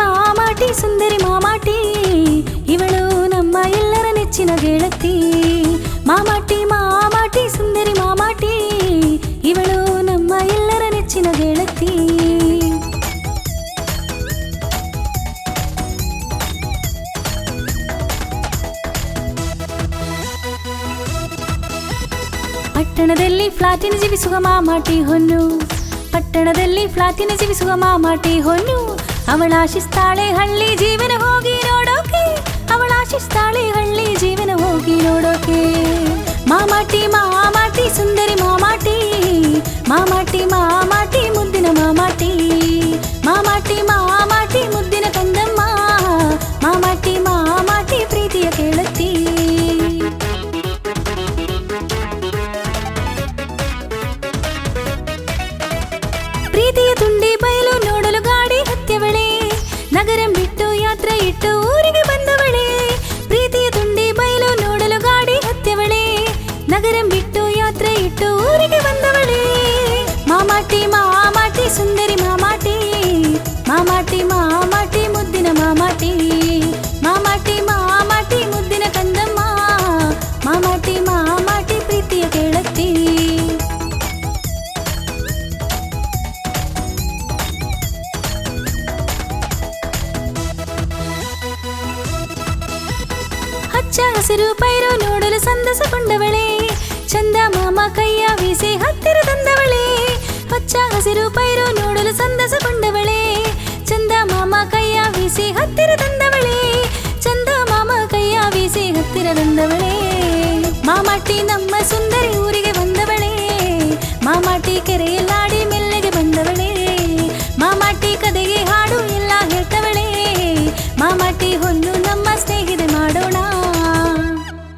ಮಾಮಾಟಿ ಸುಂದರಿ ಮಾಮಾಟಿ ಇವಳು ನಮ್ಮ ಎಲ್ಲರ ನೆಚ್ಚಿನ ಗೆಳತಿ. ಮಾಮಾಟಿ ಮಾಮಾಟಿ ಸುಂದರಿ ಮಾಮಾಟಿ ಇವಳು ನಮ್ಮ ಎಲ್ಲರ ನೆಚ್ಚಿನ ಗೆಳತಿ. ಪಟ್ಟಣದಲ್ಲಿ ಫ್ಲಾಟಿನ ಜೀವಿಸುವ ಮಾಮಾಟಿ ಹೊನ್ನು, ಪಟ್ಟಣದಲ್ಲಿ ಫ್ಲಾಟಿನ ಜೀವಿಸುವ ಮಾಮಾಟಿ ಹೊನ್ನು. ಅವಳಾಶಿಸ್ತಾಳೆ ಹಳ್ಳಿ ಜೀವನ ಹೋಗಿ ನೋಡೋಕೆ, ಅವಳಾಶಿಸ್ತಾಳೆ ಹಳ್ಳಿ ಜೀವನ ಹೋಗಿ ನೋಡೋಕೆ. ಮಾಮಾಟಿ ಮಾಮಾಟಿ ಸುಂದರಿ ಮಾಮಾಟಿ, ಮಾಮಾಟಿ ಮಾಮಾಟಿ ಮುದ್ದಿನ ಮಾಮಾಟಿ, ಮಾಮಾಟಿ ಮಾಮಾಟಿ ಮುದ್ದಿನ ಕಂದಮ್ಮ, ಮಾಮಾಟಿ ಮಾಮಾಟಿ ಪ್ರೀತಿಯ ಗೆಳತಿ. ಪ್ರೀತಿಯ ತುಂಡಿ ಬಯಲು ನೋಡಲು ಗಾಡಿ ಹತ್ಯವಳೆ, ನಗರಂ ಬಿಟ್ಟು ಯಾತ್ರೆ ಇಟ್ಟು ಊರಿಗೆ ಬಂದವಳೆ. ಪ್ರೀತಿಯ ತುಂಡಿ ಬಯಲು ನೋಡಲು ಗಾಡಿ ಹತ್ಯವಳೆ, ನಗರಂ ಬಿಟ್ಟು ಯಾತ್ರೆ ಇಟ್ಟು ಊರಿಗೆ ಬಂದವಳೆ. ಮಾಮಾಟಿ ಮಾಮಾಟಿ ಸುಂದರಿ ಮಾಮಾಟಿ, ಮಾಮಾಟಿ ಮಾಮಾಟಿ ಮುದ್ದಿನ ಮಾಮಾಟಿ, ಮಾಮಾಟಿ ಮಾಮಾಟಿ ಮುದ್ದಿನ ಕಂದಮ್ಮ, ಮಾಮಾಟಿ ಮಾಮಾಟಿ ಪ್ರೀತಿಯ ಗೆಳತಿ. ಹಚ್ಚ ಹಸಿರು ಪೈರು ನೋಡಲು ಸಂದಸಗೊಂಡವಳೆ, ಚಂದ ಮಾಮ ಕೈಯ ವೀಸಿ ಹತ್ತಿರ ತಂದವಳೆ. ಹಚ್ಚ ಹಸಿರು ಪೈರು ನೋಡಲು ಸಂದಸಗೊಂಡವಳೆ, ಚಂದ ಮಾಮ ಕೈಯ ವೀಸಿ ಹತ್ತಿರ ತಂದವಳೆ, ಚಂದ ಮಾಮ ಕೈಯ ವೀಸಿ ಹತ್ತಿರ ತಂದವಳೆ. ಮಾಮಾಟಿ ನಮ್ಮ ಸುಂದರಿ ಊರಿಗೆ ಬಂದವಳೆ, ಮಾಮಾಟಿ ಕೆರೆಯಲ್ಲಾಡಿ ಮೆಲ್ಲಗೆ ಬಂದವಳೆ. ಮಾಮಾಟಿ ಕದೆಗೆ ಹಾಡು ಎಲ್ಲ ಹೇಳ್ತವಳೆ, ಮಾಮಾಟಿ ಹೊನ್ನು